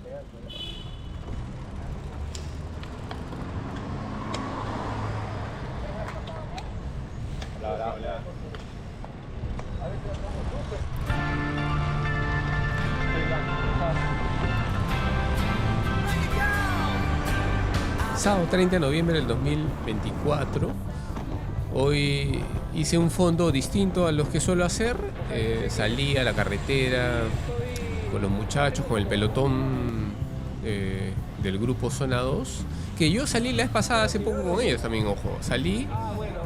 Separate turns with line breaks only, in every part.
Hola, hola, hola. Sábado 30 de noviembre del 2024. Hoy hice un fondo distinto a los que suelo hacer. Salí a la carretera con los muchachos, con el pelotón del grupo Zona 2. Que yo salí la vez pasada hace poco con ellos también, ojo. Salí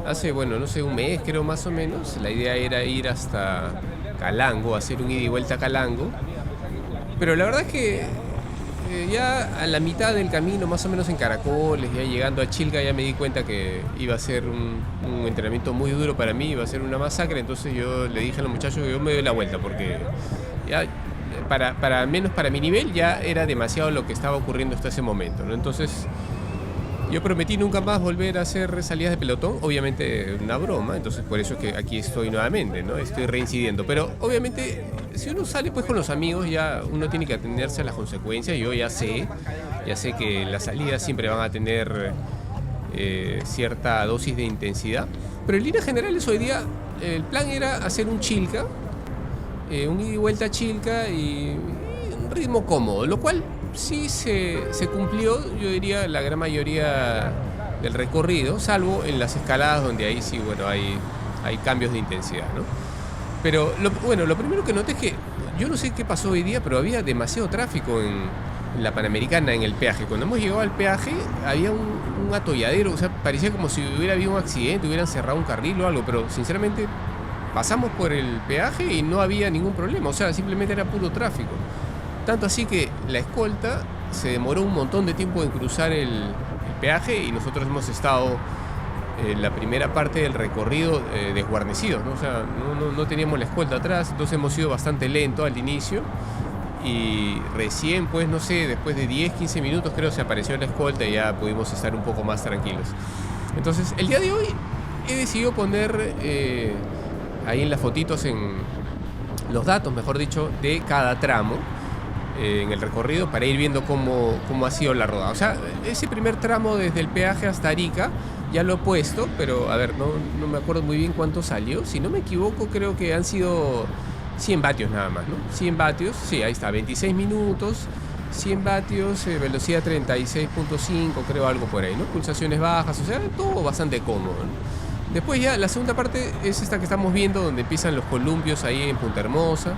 hace, bueno, no sé, un mes creo más o menos. La idea era ir hasta Calango, hacer un ida y vuelta a Calango. Pero la verdad es que ya a la mitad del camino, más o menos en Caracoles, ya llegando a Chilca, ya me di cuenta que iba a ser un entrenamiento muy duro para mí, iba a ser una masacre. Entonces yo le dije a los muchachos que yo me doy la vuelta, porque ya para menos para mi nivel ya era demasiado lo que estaba ocurriendo hasta ese momento, ¿no? Entonces yo prometí nunca más volver a hacer salidas de pelotón, obviamente una broma, entonces por eso es que aquí estoy nuevamente, ¿no? Estoy reincidiendo, pero obviamente si uno sale pues con los amigos ya uno tiene que atenerse a las consecuencias. Yo ya sé que las salidas siempre van a tener cierta dosis de intensidad, pero en líneas generales hoy día el plan era hacer un Chilca, un ida y vuelta a Chilca y un ritmo cómodo, lo cual sí se cumplió, yo diría, la gran mayoría del recorrido, salvo en las escaladas donde ahí sí, bueno, hay cambios de intensidad, ¿no? Pero lo primero que noté es que yo no sé qué pasó hoy día, pero había demasiado tráfico en la Panamericana, en el peaje. Cuando hemos llegado al peaje había un atolladero, o sea, parecía como si hubiera habido un accidente, hubieran cerrado un carril o algo, pero sinceramente pasamos por el peaje y no había ningún problema, o sea, simplemente era puro tráfico. Tanto así que la escolta se demoró un montón de tiempo en cruzar el peaje y nosotros hemos estado en la primera parte del recorrido desguarnecidos, ¿no? O sea, no teníamos la escolta atrás, entonces hemos ido bastante lento al inicio y recién, pues no sé, después de 10, 15 minutos creo se apareció la escolta y ya pudimos estar un poco más tranquilos. Entonces, el día de hoy he decidido poner ahí en las fotitos, en los datos, mejor dicho, de cada tramo en el recorrido para ir viendo cómo ha sido la rodada. O sea, ese primer tramo desde el peaje hasta Arica ya lo he puesto, pero a ver, no me acuerdo muy bien cuánto salió. Si no me equivoco, creo que han sido 100 vatios nada más, ¿no? 100 vatios, sí, ahí está, 26 minutos, 100 vatios, velocidad 36.5, creo, algo por ahí, ¿no? Pulsaciones bajas, o sea, todo bastante cómodo, ¿no? Después ya la segunda parte es esta que estamos viendo, donde empiezan los columpios ahí en Punta Hermosa.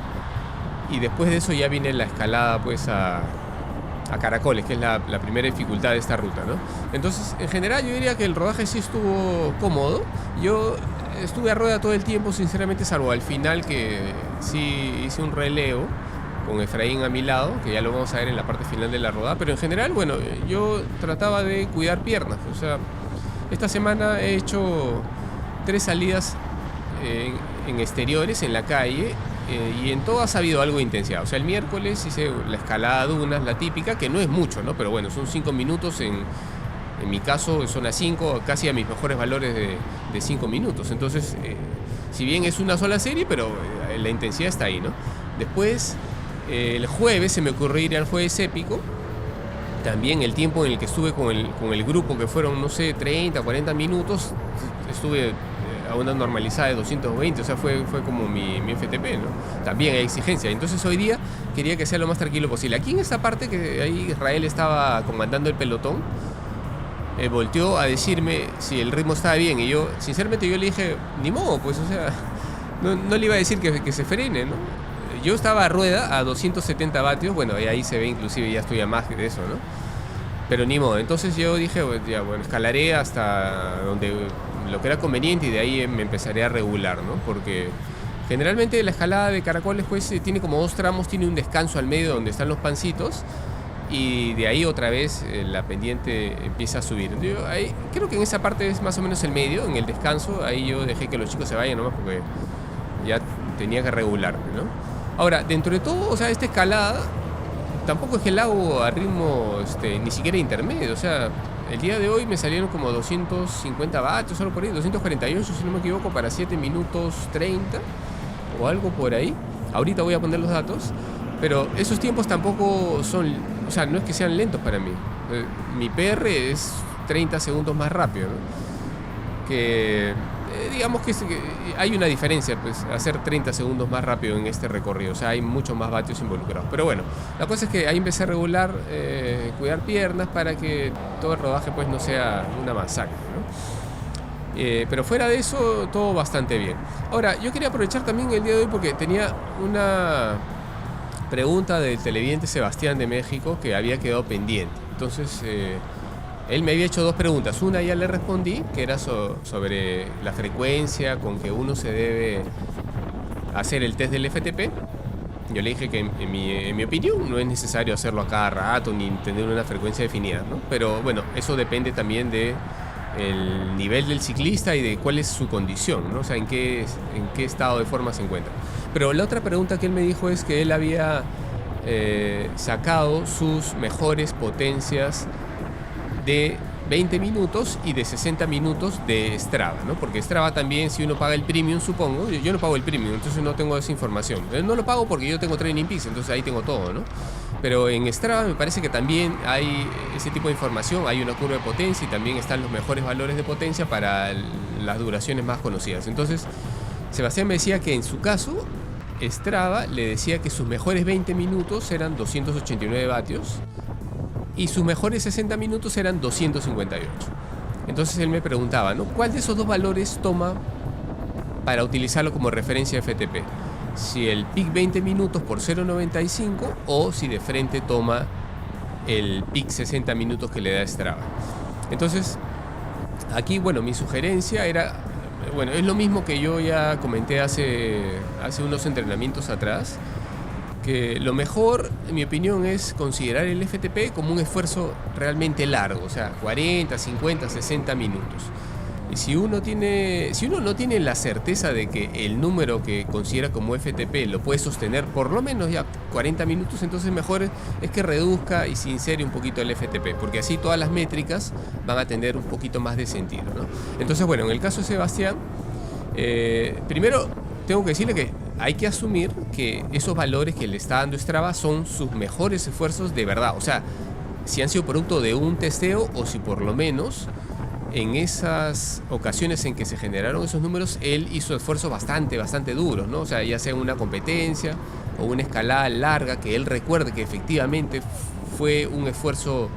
Y después de eso ya viene la escalada pues a Caracoles, que es la primera dificultad de esta ruta, ¿no? Entonces, en general yo diría que el rodaje sí estuvo cómodo. Yo estuve a rueda todo el tiempo, sinceramente, salvo al final, que sí hice un relevo con Efraín a mi lado, que ya lo vamos a ver en la parte final de la rodada. Pero en general, bueno, yo trataba de cuidar piernas. O sea, esta semana he hecho 3 salidas en exteriores, en la calle, y en todas ha habido algo de intensidad. O sea, el miércoles hice la escalada dunas, la típica, que no es mucho, ¿no? Pero bueno, son 5 minutos, en mi caso son a 5, casi a mis mejores valores de 5 minutos. Entonces, si bien es una sola serie, pero la intensidad está ahí, ¿no? Después, el jueves se me ocurrió ir al jueves épico. También el tiempo en el que estuve con el grupo, que fueron, no sé, 30, 40 minutos, estuve a una normalizada de 220, o sea, fue como mi FTP, ¿no? También hay exigencia. Entonces hoy día quería que sea lo más tranquilo posible. Aquí en esta parte, que ahí Israel estaba comandando el pelotón, volteó a decirme si el ritmo estaba bien, y yo, sinceramente, yo le dije, ni modo, pues, o sea, no le iba a decir que se frene, ¿no? Yo estaba a rueda a 270 vatios, bueno, y ahí se ve, inclusive ya estoy a más de eso, ¿no? Pero ni modo. Entonces yo dije, ya, bueno, escalaré hasta donde lo que era conveniente y de ahí me empezaré a regular, ¿no? Porque generalmente la escalada de Caracoles pues tiene como 2 tramos, tiene un descanso al medio donde están los pancitos y de ahí otra vez la pendiente empieza a subir. Yo, ahí, creo que en esa parte es más o menos el medio, en el descanso, ahí yo dejé que los chicos se vayan nomás porque ya tenía que regularme, ¿no? Ahora, dentro de todo, o sea, esta escalada tampoco es que la hago a ritmo ni siquiera intermedio. O sea, el día de hoy me salieron como 250 vatios, solo por ahí, 248 si no me equivoco, para 7 minutos 30 o algo por ahí. Ahorita voy a poner los datos. Pero esos tiempos tampoco son, o sea, no es que sean lentos para mí. Mi PR es 30 segundos más rápido, ¿no? Que digamos que hay una diferencia, pues, hacer 30 segundos más rápido en este recorrido. O sea, hay muchos más vatios involucrados. Pero bueno, la cosa es que ahí empecé a regular, cuidar piernas para que todo el rodaje pues no sea una masacre, ¿no? Pero fuera de eso, todo bastante bien. Ahora, yo quería aprovechar también el día de hoy porque tenía una pregunta del televidente Sebastián de México que había quedado pendiente. Entonces, él me había hecho dos preguntas. Una ya le respondí, que era sobre la frecuencia con que uno se debe hacer el test del FTP. Yo le dije que en mi opinión no es necesario hacerlo a cada rato ni tener una frecuencia definida, ¿no? Pero bueno, eso depende también de el nivel del ciclista y de cuál es su condición, ¿no? O sea, en qué estado de forma se encuentra. Pero la otra pregunta que él me dijo es que él había sacado sus mejores potencias de 20 minutos y de 60 minutos de Strava, ¿no? Porque Strava también, si uno paga el premium, supongo, yo no pago el premium, entonces no tengo esa información. No lo pago porque yo tengo Training Peaks, entonces ahí tengo todo, ¿no? Pero en Strava me parece que también hay ese tipo de información, hay una curva de potencia y también están los mejores valores de potencia para las duraciones más conocidas. Entonces, Sebastián me decía que en su caso, Strava le decía que sus mejores 20 minutos eran 289 vatios y sus mejores 60 minutos eran 258. Entonces él me preguntaba, ¿no? ¿Cuál de esos dos valores toma para utilizarlo como referencia FTP? Si el peak 20 minutos por 0.95 o si de frente toma el peak 60 minutos que le da Strava. Entonces, aquí, bueno, mi sugerencia era, bueno, es lo mismo que yo ya comenté hace unos entrenamientos atrás, que lo mejor, en mi opinión, es considerar el FTP como un esfuerzo realmente largo, o sea, 40, 50, 60 minutos. Y si uno no tiene la certeza de que el número que considera como FTP lo puede sostener por lo menos ya 40 minutos, entonces mejor es que reduzca y sincere un poquito el FTP, porque así todas las métricas van a tener un poquito más de sentido, ¿no? Entonces, bueno, en el caso de Sebastián, primero tengo que decirle que hay que asumir que esos valores que le está dando Strava son sus mejores esfuerzos de verdad. O sea, si han sido producto de un testeo o si por lo menos en esas ocasiones en que se generaron esos números, él hizo esfuerzos bastante duros, ¿no? O sea, ya sea una competencia o una escalada larga, que él recuerde que efectivamente fue un esfuerzo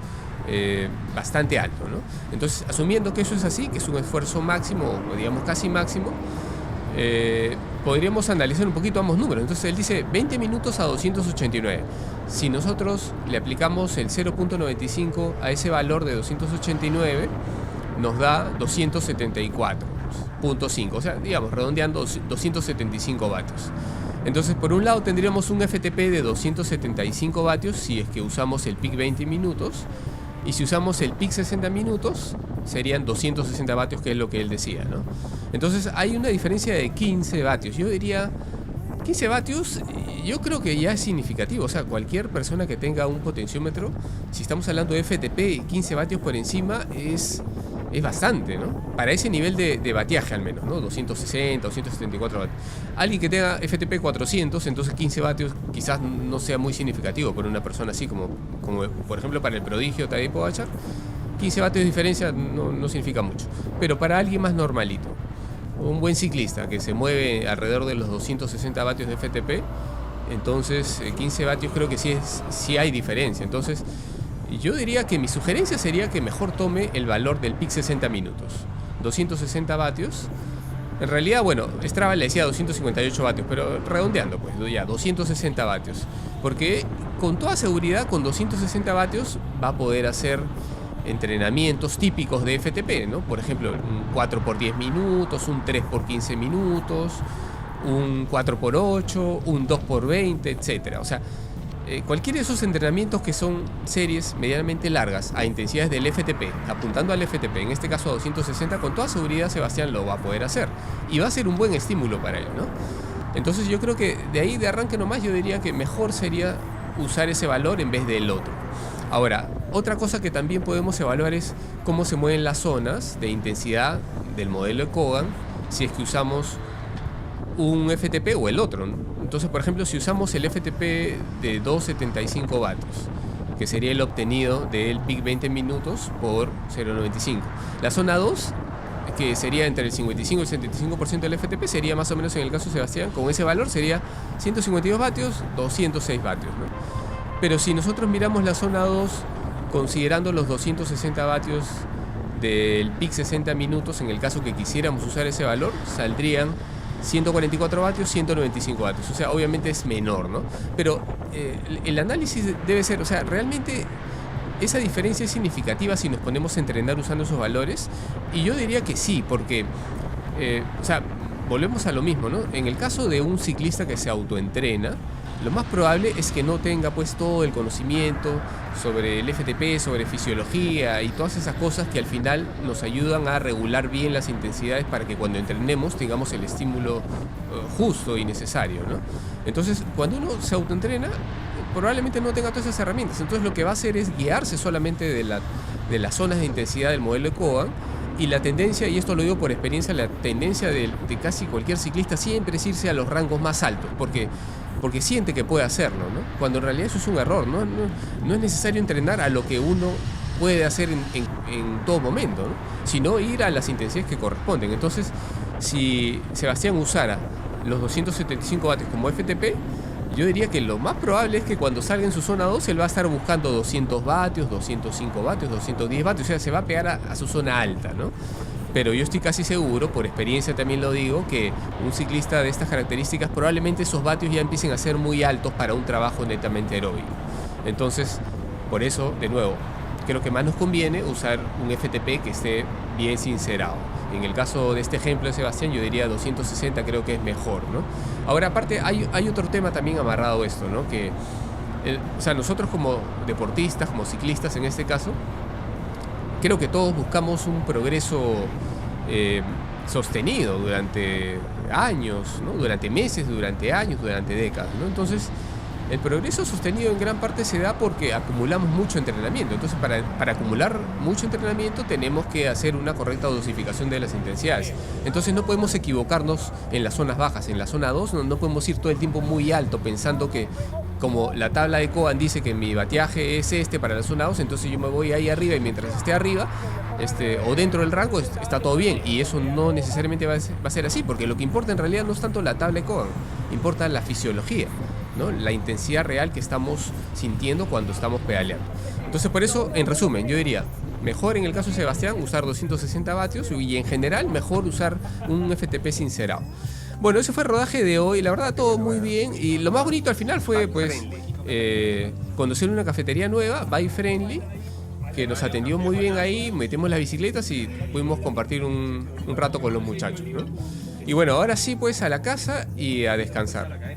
bastante alto, ¿no? Entonces, asumiendo que eso es así, que es un esfuerzo máximo, o digamos casi máximo, podríamos analizar un poquito ambos números. Entonces él dice 20 minutos a 289. Si nosotros le aplicamos el 0.95 a ese valor de 289, nos da 274.5, o sea, digamos, redondeando 275 vatios. Entonces, por un lado tendríamos un FTP de 275 vatios si es que usamos el peak 20 minutos, y si usamos el peak 60 minutos serían 260 vatios, que es lo que él decía, ¿no? Entonces hay una diferencia de 15 vatios. Yo diría 15 vatios, yo creo que ya es significativo. O sea, cualquier persona que tenga un potenciómetro, si estamos hablando de FTP, 15 vatios por encima es bastante, ¿no? Para ese nivel de batiaje al menos, ¿no? 260, 274 vatios. Alguien que tenga FTP 400, entonces 15 vatios quizás no sea muy significativo para una persona así como por ejemplo para el prodigio Tadej Pogačar. 15 vatios de diferencia no significa mucho. Pero para alguien más normalito, un buen ciclista que se mueve alrededor de los 260 vatios de FTP, entonces 15 vatios creo que sí hay diferencia. Entonces yo diría que mi sugerencia sería que mejor tome el valor del peak 60 minutos, 260 vatios. En realidad, bueno, Strava le decía 258 vatios, pero redondeando, pues ya 260 vatios. Porque con toda seguridad, con 260 vatios va a poder hacer entrenamientos típicos de FTP, ¿no? Por ejemplo, un 4 por 10 minutos, un 3 por 15 minutos, un 4 por 8, un 2 por 20, etcétera. O sea, cualquiera de esos entrenamientos que son series medianamente largas a intensidades del FTP, apuntando al FTP, en este caso a 260, con toda seguridad Sebastián lo va a poder hacer. Y va a ser un buen estímulo para él, ¿no? Entonces yo creo que de ahí, de arranque nomás, yo diría que mejor sería usar ese valor en vez del otro. Ahora, otra cosa que también podemos evaluar es cómo se mueven las zonas de intensidad del modelo de Kogan si es que usamos un FTP o el otro. Entonces, por ejemplo, si usamos el FTP de 275 vatios, que sería el obtenido del peak 20 minutos por 0.95. La zona 2, que sería entre el 55 y el 75% del FTP, sería más o menos en el caso de Sebastián, con ese valor sería 152 vatios, 206 vatios, ¿no? Pero si nosotros miramos la zona 2, considerando los 260 vatios del peak 60 minutos, en el caso que quisiéramos usar ese valor, saldrían 144 vatios, 195 vatios. O sea, obviamente es menor, ¿no? Pero el análisis debe ser, o sea, realmente esa diferencia es significativa si nos ponemos a entrenar usando esos valores. Y yo diría que sí, porque, o sea, volvemos a lo mismo, ¿no? En el caso de un ciclista que se autoentrena, lo más probable es que no tenga pues todo el conocimiento sobre el FTP, sobre fisiología y todas esas cosas que al final nos ayudan a regular bien las intensidades para que cuando entrenemos tengamos el estímulo justo y necesario, ¿no? Entonces, cuando uno se autoentrena, probablemente no tenga todas esas herramientas. Entonces, lo que va a hacer es guiarse solamente de las zonas de intensidad del modelo de Kogan. Y la tendencia, y esto lo digo por experiencia, la tendencia de casi cualquier ciclista siempre es irse a los rangos más altos, porque siente que puede hacerlo, ¿no? Cuando en realidad eso es un error, ¿no? No es necesario entrenar a lo que uno puede hacer en todo momento, ¿no? Sino ir a las intensidades que corresponden. Entonces, si Sebastián usara los 275 vatios como FTP, yo diría que lo más probable es que cuando salga en su zona 2 él va a estar buscando 200 vatios, 205 vatios, 210 vatios, o sea, se va a pegar a su zona alta, ¿no? Pero yo estoy casi seguro, por experiencia también lo digo, que un ciclista de estas características probablemente esos vatios ya empiecen a ser muy altos para un trabajo netamente aeróbico. Entonces, por eso, de nuevo, creo que más nos conviene usar un FTP que esté bien sincerado. En el caso de este ejemplo de Sebastián, yo diría 260, creo que es mejor, ¿no? Ahora, aparte, hay otro tema también amarrado a esto, ¿no? Que, o sea, nosotros como deportistas, como ciclistas en este caso, creo que todos buscamos un progreso sostenido durante años, ¿no? Durante meses, durante años, durante décadas, ¿no? Entonces, el progreso sostenido en gran parte se da porque acumulamos mucho entrenamiento. Entonces, para acumular mucho entrenamiento tenemos que hacer una correcta dosificación de las intensidades. Entonces, no podemos equivocarnos en las zonas bajas. En la zona 2 no podemos ir todo el tiempo muy alto pensando que, como la tabla de Kogan dice que mi bateaje es para la zona 2, entonces yo me voy ahí arriba y mientras esté arriba o dentro del rango está todo bien. Y eso no necesariamente va a ser así, porque lo que importa en realidad no es tanto la tabla de Kogan, importa la fisiología, ¿no? La intensidad real que estamos sintiendo cuando estamos pedaleando. Entonces, por eso, en resumen, yo diría, mejor en el caso de Sebastián usar 260 vatios y en general mejor usar un FTP sincerado. Bueno, ese fue el rodaje de hoy, la verdad todo muy bien, y lo más bonito al final fue pues conocer una cafetería nueva, Bike Friendly, que nos atendió muy bien ahí, metemos las bicicletas y pudimos compartir un rato con los muchachos, ¿no? Y bueno, ahora sí pues a la casa y a descansar.